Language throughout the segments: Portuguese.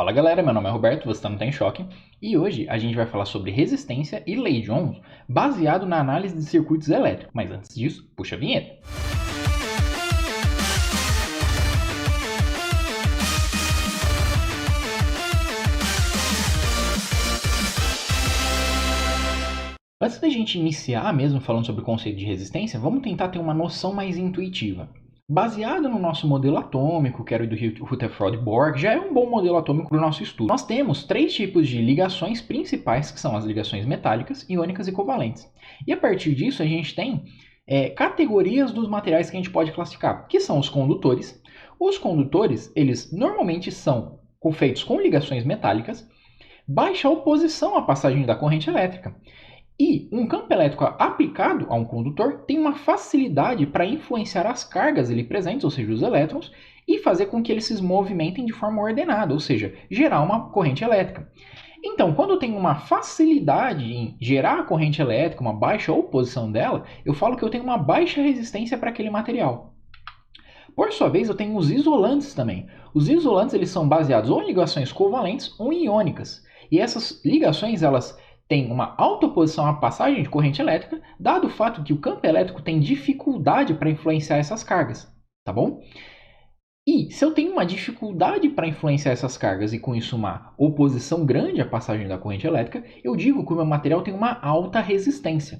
Fala galera, meu nome é Roberto, você não tá em choque, e hoje a gente vai falar sobre resistência e lei de Ohms baseado na análise de circuitos elétricos. Mas antes disso, puxa a vinheta. Antes da gente iniciar mesmo falando sobre o conceito de resistência, vamos tentar ter uma noção mais intuitiva. Baseado no nosso modelo atômico, que era o do Rutherford Bohr, já é um bom modelo atômico para o nosso estudo. Nós temos três tipos de ligações principais, que são as ligações metálicas, iônicas e covalentes. E a partir disso, a gente tem categorias dos materiais que a gente pode classificar, que são os condutores. Os condutores, eles normalmente são feitos com ligações metálicas, baixa oposição à passagem da corrente elétrica. E um campo elétrico aplicado a um condutor tem uma facilidade para influenciar as cargas ali presentes, ou seja, os elétrons, e fazer com que eles se movimentem de forma ordenada, ou seja, gerar uma corrente elétrica. Então, quando eu tenho uma facilidade em gerar a corrente elétrica, uma baixa oposição dela, eu falo que eu tenho uma baixa resistência para aquele material. Por sua vez, eu tenho os isolantes também. Os isolantes eles são baseados ou em ligações covalentes ou em iônicas. E essas ligações, elas tem uma alta oposição à passagem de corrente elétrica, dado o fato que o campo elétrico tem dificuldade para influenciar essas cargas, tá bom? E se eu tenho uma dificuldade para influenciar essas cargas e com isso uma oposição grande à passagem da corrente elétrica, eu digo que o meu material tem uma alta resistência.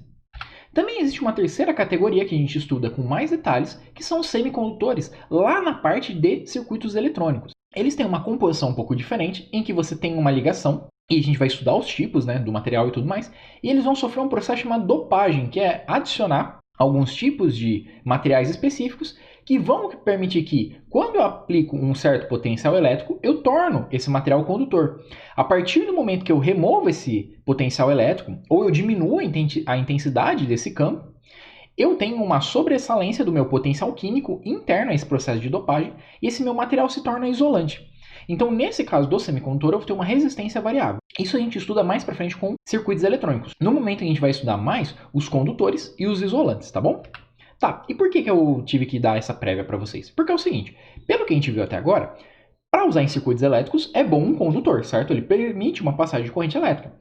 Também existe uma terceira categoria que a gente estuda com mais detalhes, que são os semicondutores, lá na parte de circuitos eletrônicos. Eles têm uma composição um pouco diferente, em que você tem uma ligação, e a gente vai estudar os tipos do material e tudo mais, e eles vão sofrer um processo chamado dopagem, que é adicionar alguns tipos de materiais específicos que vão permitir que, quando eu aplico um certo potencial elétrico, eu torno esse material condutor. A partir do momento que eu removo esse potencial elétrico, ou eu diminuo a intensidade desse campo, eu tenho uma sobressalência do meu potencial químico interno a esse processo de dopagem, e esse meu material se torna isolante. Então, nesse caso do semicondutor, eu vou ter uma resistência variável. Isso a gente estuda mais para frente com circuitos eletrônicos. No momento, a gente vai estudar mais os condutores e os isolantes, tá bom? Tá, e por que eu tive que dar essa prévia para vocês? Porque é o seguinte, pelo que a gente viu até agora, para usar em circuitos elétricos é bom um condutor, certo? Ele permite uma passagem de corrente elétrica.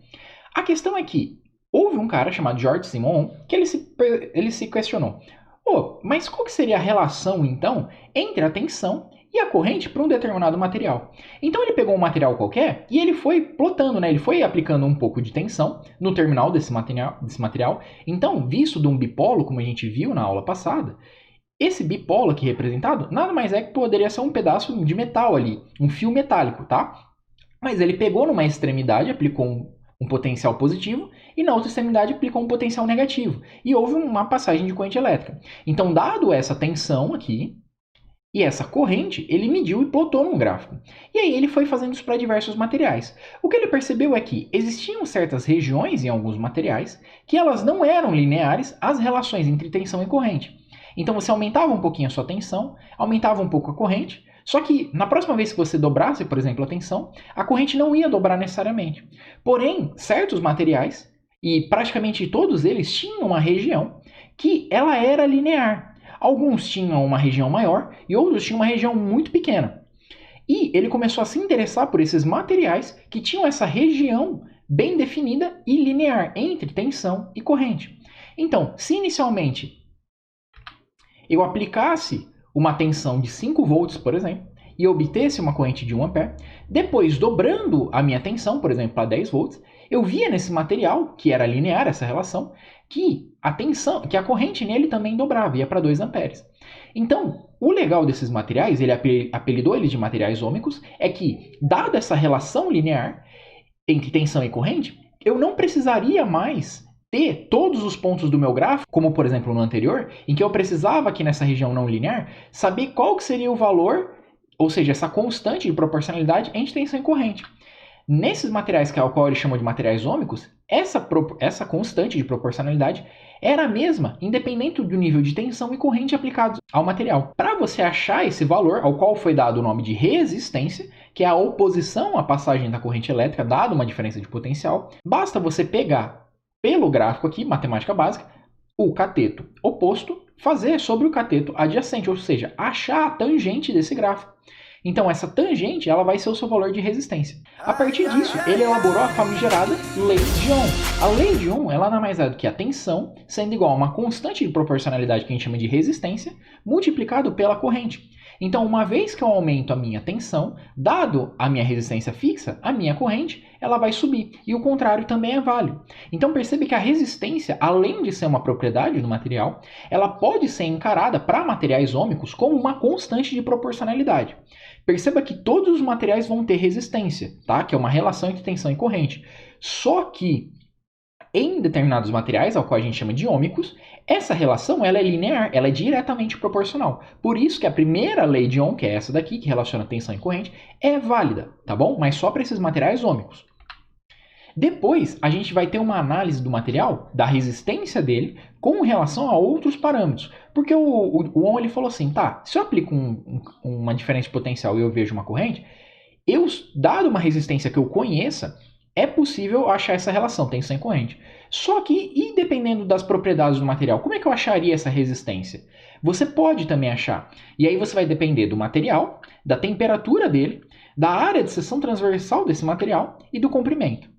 A questão é que houve um cara chamado George Simon que ele se questionou. Mas qual que seria a relação, então, entre a tensão e a corrente para um determinado material? Então ele pegou um material qualquer e ele foi plotando, ele foi aplicando um pouco de tensão no terminal desse material. Então, visto de um bipolo, como a gente viu na aula passada, esse bipolo aqui representado nada mais é que poderia ser um pedaço de metal ali, um fio metálico, tá? Mas ele pegou numa extremidade, aplicou um potencial positivo, e na outra extremidade aplicou um potencial negativo. E houve uma passagem de corrente elétrica. Então, dado essa tensão aqui, e essa corrente, ele mediu e plotou num gráfico. E aí ele foi fazendo isso para diversos materiais. O que ele percebeu é que existiam certas regiões em alguns materiais que elas não eram lineares às relações entre tensão e corrente. Então você aumentava um pouquinho a sua tensão, aumentava um pouco a corrente, só que na próxima vez que você dobrasse, por exemplo, a tensão, a corrente não ia dobrar necessariamente. Porém, certos materiais, e praticamente todos eles tinham uma região que ela era linear. Alguns tinham uma região maior e outros tinham uma região muito pequena. E ele começou a se interessar por esses materiais que tinham essa região bem definida e linear entre tensão e corrente. Então, se inicialmente eu aplicasse uma tensão de 5 volts, por exemplo, e obtesse uma corrente de 1 ampere, depois dobrando a minha tensão, por exemplo, a 10 volts, eu via nesse material, que era linear essa relação, que a corrente nele também dobrava, ia para 2 amperes. Então, o legal desses materiais, ele apelidou eles de materiais ômicos, é que, dada essa relação linear entre tensão e corrente, eu não precisaria mais ter todos os pontos do meu gráfico, como por exemplo no anterior, em que eu precisava aqui nessa região não linear, saber qual que seria o valor, ou seja, essa constante de proporcionalidade entre tensão e corrente. Nesses materiais, ao qual ele chama de materiais ômicos, essa constante de proporcionalidade era a mesma, independente do nível de tensão e corrente aplicados ao material. Para você achar esse valor, ao qual foi dado o nome de resistência, que é a oposição à passagem da corrente elétrica, dada uma diferença de potencial, basta você pegar pelo gráfico aqui, matemática básica, o cateto oposto, fazer sobre o cateto adjacente, ou seja, achar a tangente desse gráfico. Então essa tangente ela vai ser o seu valor de resistência. A partir disso, ele elaborou a famigerada lei de Ohm. A lei de Ohm ela nada mais é do que a tensão sendo igual a uma constante de proporcionalidade que a gente chama de resistência multiplicado pela corrente. Então, uma vez que eu aumento a minha tensão, dado a minha resistência fixa, a minha corrente ela vai subir. E o contrário também é válido. Então, percebe que a resistência, além de ser uma propriedade do material, ela pode ser encarada para materiais ômicos como uma constante de proporcionalidade. Perceba que todos os materiais vão ter resistência, tá? Que é uma relação entre tensão e corrente. Só que em determinados materiais, ao qual a gente chama de ômicos, essa relação ela é linear, ela é diretamente proporcional. Por isso que a primeira lei de Ohm, que é essa daqui, que relaciona tensão e corrente, é válida, tá bom? Mas só para esses materiais ômicos. Depois, a gente vai ter uma análise do material, da resistência dele, com relação a outros parâmetros. Porque o Ohm ele falou assim, tá, se eu aplico uma diferença de potencial e eu vejo uma corrente, dado uma resistência que eu conheça, é possível achar essa relação, tensão e corrente. Só que, e dependendo das propriedades do material, como é que eu acharia essa resistência? Você pode também achar. E aí você vai depender do material, da temperatura dele, da área de seção transversal desse material e do comprimento.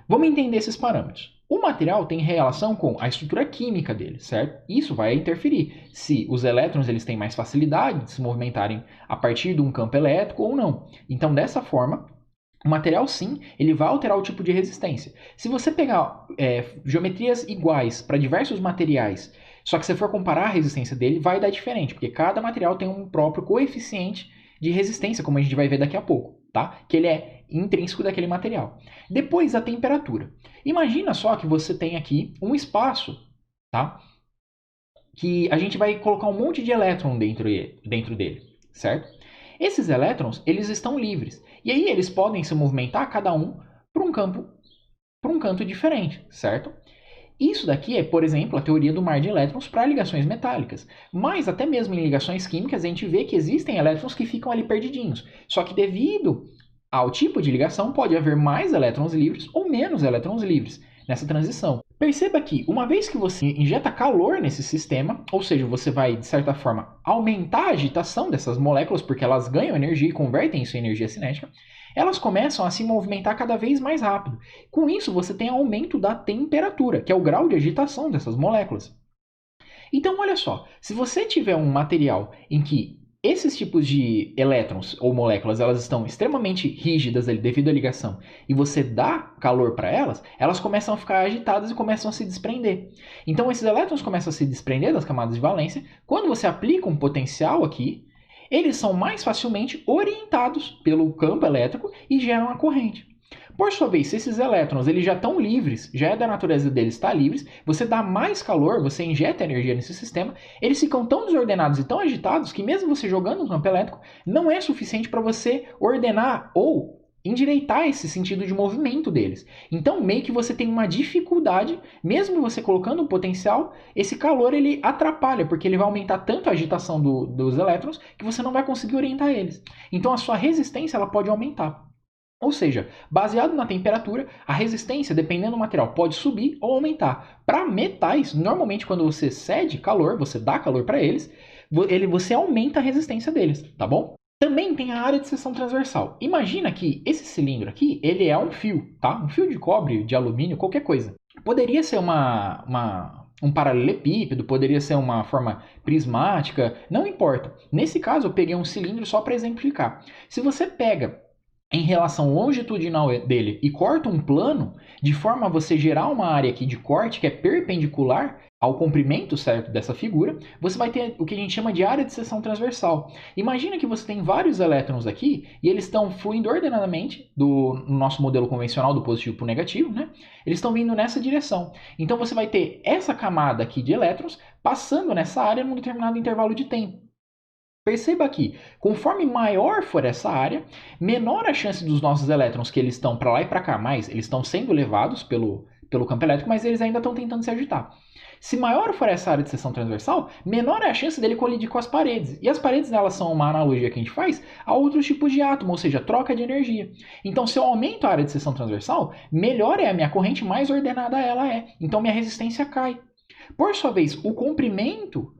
Vamos entender esses parâmetros. O material tem relação com a estrutura química dele, certo? Isso vai interferir se os elétrons eles têm mais facilidade de se movimentarem a partir de um campo elétrico ou não. Então, dessa forma, o material, sim, ele vai alterar o tipo de resistência. Se você pegar geometrias iguais para diversos materiais, só que se for comparar a resistência dele, vai dar diferente, porque cada material tem um próprio coeficiente de resistência, como a gente vai ver daqui a pouco, tá? Que ele é intrínseco daquele material. Depois, a temperatura. Imagina só que você tem aqui um espaço, tá? Que a gente vai colocar um monte de elétron dentro dele, certo? Esses elétrons, eles estão livres. E aí eles podem se movimentar cada um para um canto diferente, certo? Isso daqui é, por exemplo, a teoria do mar de elétrons para ligações metálicas. Mas até mesmo em ligações químicas a gente vê que existem elétrons que ficam ali perdidinhos. Só que devido ao tipo de ligação pode haver mais elétrons livres ou menos elétrons livres nessa transição. Perceba que, uma vez que você injeta calor nesse sistema, ou seja, você vai, de certa forma, aumentar a agitação dessas moléculas, porque elas ganham energia e convertem isso em energia cinética, elas começam a se movimentar cada vez mais rápido. Com isso, você tem aumento da temperatura, que é o grau de agitação dessas moléculas. Então, olha só, se você tiver um material em que esses tipos de elétrons ou moléculas elas estão extremamente rígidas ali, devido à ligação e você dá calor para elas, elas começam a ficar agitadas e começam a se desprender. Então esses elétrons começam a se desprender das camadas de valência. Quando você aplica um potencial aqui, eles são mais facilmente orientados pelo campo elétrico e geram a corrente. Por sua vez, se esses elétrons eles já estão livres, já é da natureza deles estar livres, você dá mais calor, você injeta energia nesse sistema, eles ficam tão desordenados e tão agitados que mesmo você jogando no campo elétrico, não é suficiente para você ordenar ou endireitar esse sentido de movimento deles. Então, meio que você tem uma dificuldade, mesmo você colocando um potencial, esse calor ele atrapalha, porque ele vai aumentar tanto a agitação dos elétrons que você não vai conseguir orientar eles. Então, a sua resistência ela pode aumentar. Ou seja, baseado na temperatura, a resistência, dependendo do material, pode subir ou aumentar. Para metais, normalmente quando você cede calor, você dá calor para eles, você aumenta a resistência deles, tá bom? Também tem a área de seção transversal. Imagina que esse cilindro aqui, ele é um fio, tá? Um fio de cobre, de alumínio, qualquer coisa. Poderia ser um paralelepípedo, poderia ser uma forma prismática, não importa. Nesse caso, eu peguei um cilindro só para exemplificar. Se você pega em relação longitudinal dele e corta um plano, de forma a você gerar uma área aqui de corte que é perpendicular ao comprimento certo dessa figura, você vai ter o que a gente chama de área de seção transversal. Imagina que você tem vários elétrons aqui e eles estão fluindo ordenadamente no nosso modelo convencional do positivo para o negativo, né? Eles estão vindo nessa direção. Então você vai ter essa camada aqui de elétrons passando nessa área num determinado intervalo de tempo. Perceba aqui, conforme maior for essa área, menor a chance dos nossos elétrons que eles estão para lá e para cá, mais eles estão sendo levados pelo campo elétrico, mas eles ainda estão tentando se agitar. Se maior for essa área de seção transversal, menor é a chance dele colidir com as paredes. E as paredes elas são uma analogia que a gente faz a outros tipos de átomo, ou seja, troca de energia. Então, se eu aumento a área de seção transversal, melhor é a minha corrente, mais ordenada ela é. Então, minha resistência cai. Por sua vez, o comprimento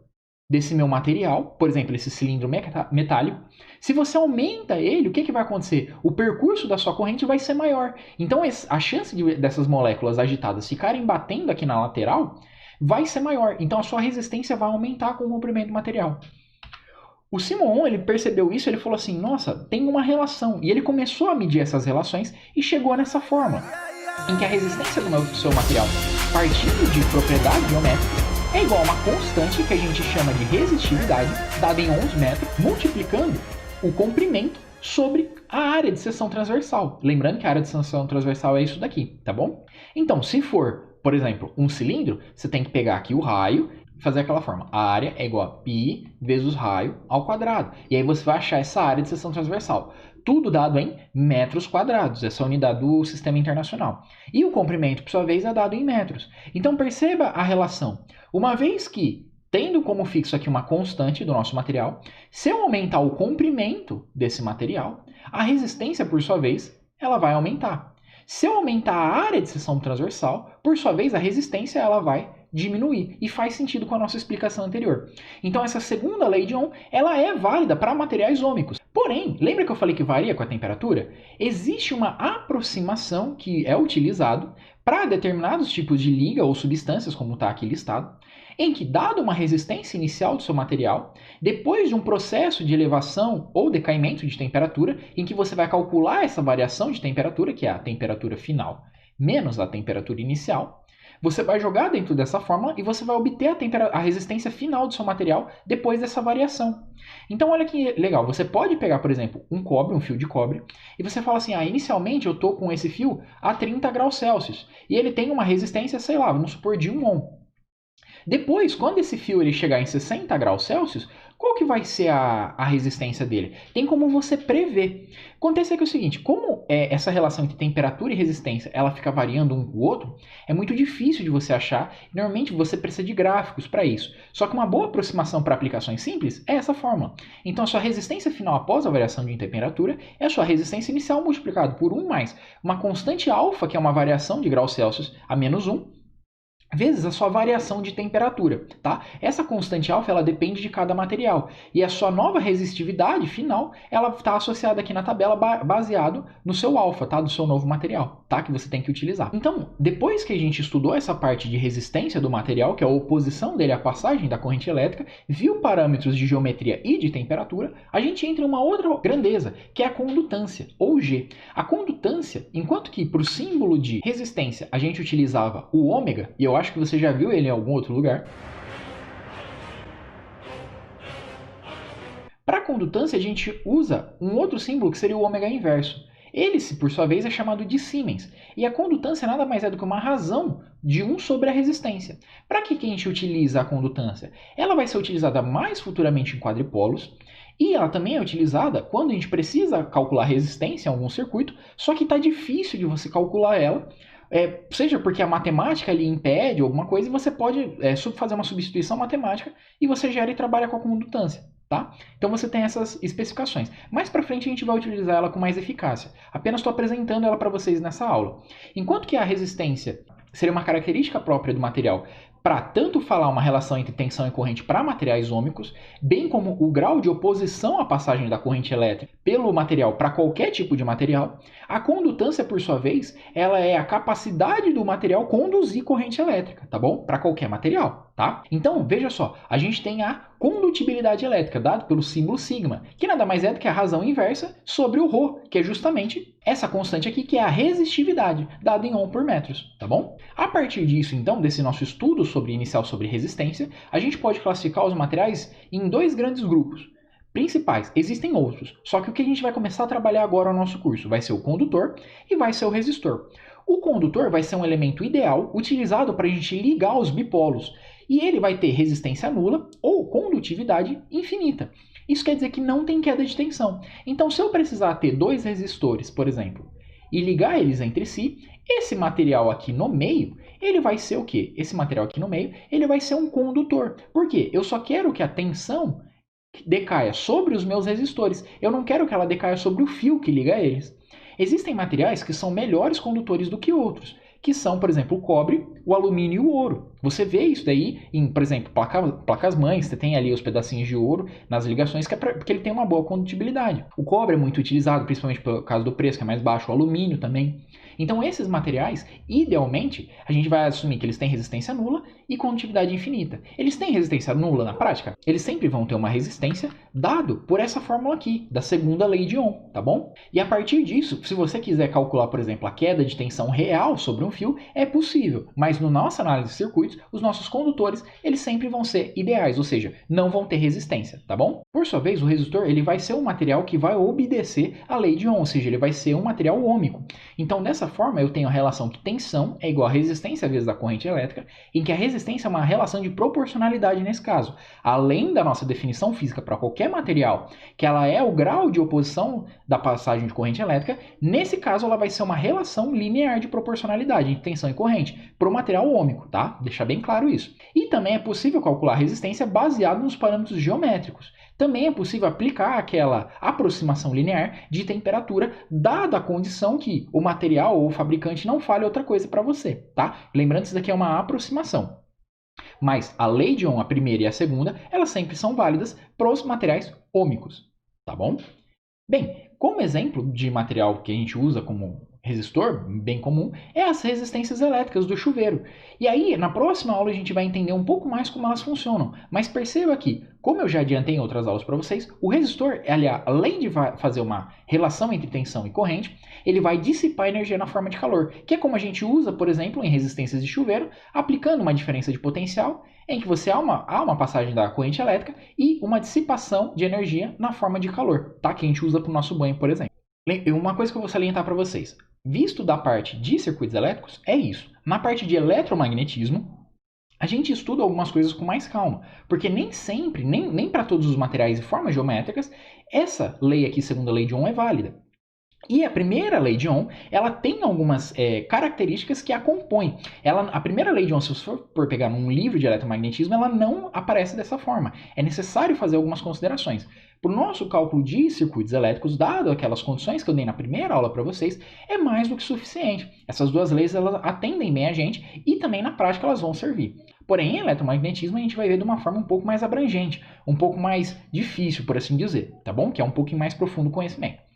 desse meu material, por exemplo, esse cilindro metálico. Se você aumenta ele, o que vai acontecer? O percurso da sua corrente vai ser maior. Então a chance dessas moléculas agitadas ficarem batendo aqui na lateral vai ser maior. Então a sua resistência vai aumentar com o comprimento do material. O Simon, ele percebeu isso, ele falou assim, nossa, tem uma relação. E ele começou a medir essas relações e chegou nessa fórmula, em que a resistência do seu material, partindo de propriedades geométricas, é igual a uma constante que a gente chama de resistividade, dada em ohms metro, multiplicando o comprimento sobre a área de seção transversal. Lembrando que a área de seção transversal é isso daqui, tá bom? Então, se for, por exemplo, um cilindro, você tem que pegar aqui o raio, fazer aquela forma. A área é igual a π vezes raio ao quadrado. E aí você vai achar essa área de seção transversal. Tudo dado em metros quadrados, essa unidade do sistema internacional. E o comprimento, por sua vez, é dado em metros. Então perceba a relação. Uma vez que, tendo como fixo aqui uma constante do nosso material, se eu aumentar o comprimento desse material, a resistência, por sua vez, ela vai aumentar. Se eu aumentar a área de seção transversal, por sua vez, a resistência ela vai diminuir. E faz sentido com a nossa explicação anterior. Então, essa segunda lei de Ohm, ela é válida para materiais ômicos. Porém, lembra que eu falei que varia com a temperatura? Existe uma aproximação que é utilizado para determinados tipos de liga ou substâncias, como está aqui listado, em que, dado uma resistência inicial do seu material, depois de um processo de elevação ou decaimento de temperatura, em que você vai calcular essa variação de temperatura, que é a temperatura final menos a temperatura inicial, você vai jogar dentro dessa fórmula e você vai obter a resistência final do seu material depois dessa variação. Então olha que legal, você pode pegar, por exemplo, um fio de cobre, e você fala assim, inicialmente eu estou com esse fio a 30 graus Celsius, e ele tem uma resistência, sei lá, vamos supor, de 1 ohm. Depois, quando esse fio ele chegar em 60 graus Celsius, qual que vai ser a resistência dele? Tem como você prever. Acontece que é o seguinte, como essa relação entre temperatura e resistência ela fica variando um com o outro, é muito difícil de você achar. Normalmente você precisa de gráficos para isso. Só que uma boa aproximação para aplicações simples é essa fórmula. Então a sua resistência final após a variação de temperatura é a sua resistência inicial multiplicado por 1 mais uma constante alfa, que é uma variação de graus Celsius a menos 1, vezes a sua variação de temperatura, tá? Essa constante alfa, ela depende de cada material. E a sua nova resistividade final, ela está associada aqui na tabela baseado no seu alfa, tá? Do seu novo material, tá? Que você tem que utilizar. Então, depois que a gente estudou essa parte de resistência do material, que é a oposição dele à passagem da corrente elétrica, viu parâmetros de geometria e de temperatura, a gente entra em uma outra grandeza, que é a condutância, ou G. A condutância, enquanto que para o símbolo de resistência a gente utilizava o ômega, e eu acho que você já viu ele em algum outro lugar. Para a condutância, a gente usa um outro símbolo que seria o ômega inverso. Ele, por sua vez, é chamado de Siemens. E a condutância nada mais é do que uma razão de 1 sobre a resistência. Para que a gente utiliza a condutância? Ela vai ser utilizada mais futuramente em quadripolos. E ela também é utilizada quando a gente precisa calcular resistência em algum circuito, só que está difícil de você calcular ela, seja porque a matemática ali impede alguma coisa, e você pode fazer uma substituição matemática e você gera e trabalha com a condutância. Tá? Então você tem essas especificações. Mais para frente a gente vai utilizar ela com mais eficácia. Apenas estou apresentando ela para vocês nessa aula. Enquanto que a resistência seria uma característica própria do material para tanto falar uma relação entre tensão e corrente para materiais ômicos, bem como o grau de oposição à passagem da corrente elétrica pelo material para qualquer tipo de material, a condutância, por sua vez, ela é a capacidade do material conduzir corrente elétrica, tá bom? Para qualquer material, tá? Então, veja só, a gente tem a condutibilidade elétrica, dado pelo símbolo sigma, que nada mais é do que a razão inversa sobre o ρ, que é justamente essa constante aqui, que é a resistividade, dada em ohm por metros, tá bom? A partir disso, então, desse nosso estudo inicial sobre resistência, a gente pode classificar os materiais em 2 grandes grupos principais. Existem outros, só que o que a gente vai começar a trabalhar agora no nosso curso vai ser o condutor e vai ser o resistor. O condutor vai ser um elemento ideal utilizado para a gente ligar os bipolos, e ele vai ter resistência nula ou condutividade infinita. Isso quer dizer que não tem queda de tensão. Então, se eu precisar ter 2 resistores, por exemplo, e ligar eles entre si, esse material aqui no meio, ele vai ser o quê? Esse material aqui no meio, ele vai ser um condutor. Por quê? Eu só quero que a tensão decaia sobre os meus resistores. Eu não quero que ela decaia sobre o fio que liga eles. Existem materiais que são melhores condutores do que outros. que são, por exemplo, o cobre, o alumínio e o ouro. Você vê isso daí em, por exemplo, placas-mães, você tem ali os pedacinhos de ouro nas ligações, porque ele tem uma boa condutibilidade. O cobre é muito utilizado, principalmente por causa do preço, que é mais baixo, o alumínio também. Então, esses materiais, idealmente, a gente vai assumir que eles têm resistência nula e condutividade infinita. Eles têm resistência nula na prática? Eles sempre vão ter uma resistência dado por essa fórmula aqui, da segunda lei de Ohm, tá bom? E a partir disso, se você quiser calcular, por exemplo, a queda de tensão real sobre um fio, é possível. Mas na nossa análise de circuitos, os nossos condutores, eles sempre vão ser ideais, ou seja, não vão ter resistência, tá bom? Por sua vez, o resistor, ele vai ser um material que vai obedecer à lei de Ohm, ou seja, ele vai ser um material ôhmico. Então, dessa forma, eu tenho a relação que tensão é igual a resistência vezes a corrente elétrica, em que a resistência é uma relação de proporcionalidade nesse caso. Além da nossa definição física para qualquer material, que ela é o grau de oposição da passagem de corrente elétrica, nesse caso ela vai ser uma relação linear de proporcionalidade entre tensão e corrente para o material ôhmico, tá? Deixar bem claro isso. E também é possível calcular a resistência baseado nos parâmetros geométricos. Também é possível aplicar aquela aproximação linear de temperatura, dada a condição que o material ou o fabricante não fale outra coisa para você, tá? Lembrando que isso daqui é uma aproximação. Mas a lei de Ohm, a primeira e a segunda, elas sempre são válidas para os materiais ôhmicos, tá bom? Bem, como exemplo de material que a gente usa como resistor, bem comum, é as resistências elétricas do chuveiro. E aí, na próxima aula, a gente vai entender um pouco mais como elas funcionam. Mas perceba que, como eu já adiantei em outras aulas para vocês, o resistor, aliás, além de fazer uma relação entre tensão e corrente, ele vai dissipar energia na forma de calor, que é como a gente usa, por exemplo, em resistências de chuveiro, aplicando uma diferença de potencial, em que há uma passagem da corrente elétrica e uma dissipação de energia na forma de calor, tá? Que a gente usa para o nosso banho, por exemplo. Uma coisa que eu vou salientar para vocês. Visto da parte de circuitos elétricos, é isso. Na parte de eletromagnetismo, a gente estuda algumas coisas com mais calma, porque nem sempre, nem para todos os materiais e formas geométricas, essa lei aqui, segunda lei de Ohm, é válida. E a primeira lei de Ohm, ela tem algumas características que a compõem. A primeira lei de Ohm, se você for pegar num livro de eletromagnetismo, ela não aparece dessa forma. É necessário fazer algumas considerações. Para o nosso cálculo de circuitos elétricos, dado aquelas condições que eu dei na primeira aula para vocês, é mais do que suficiente. Essas duas leis elas atendem bem a gente e também na prática elas vão servir. Porém, em eletromagnetismo a gente vai ver de uma forma um pouco mais abrangente, um pouco mais difícil, por assim dizer, tá bom? Que é um pouquinho mais profundo o conhecimento.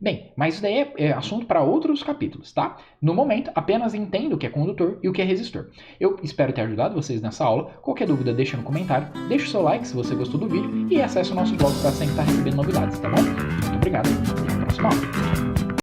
Bem, mas isso daí é assunto para outros capítulos, tá? No momento, apenas entenda o que é condutor e o que é resistor. Eu espero ter ajudado vocês nessa aula. Qualquer dúvida, deixa no comentário. Deixa o seu like se você gostou do vídeo e acesse o nosso blog para sempre estar recebendo novidades, tá bom? Muito obrigado e até a próxima aula.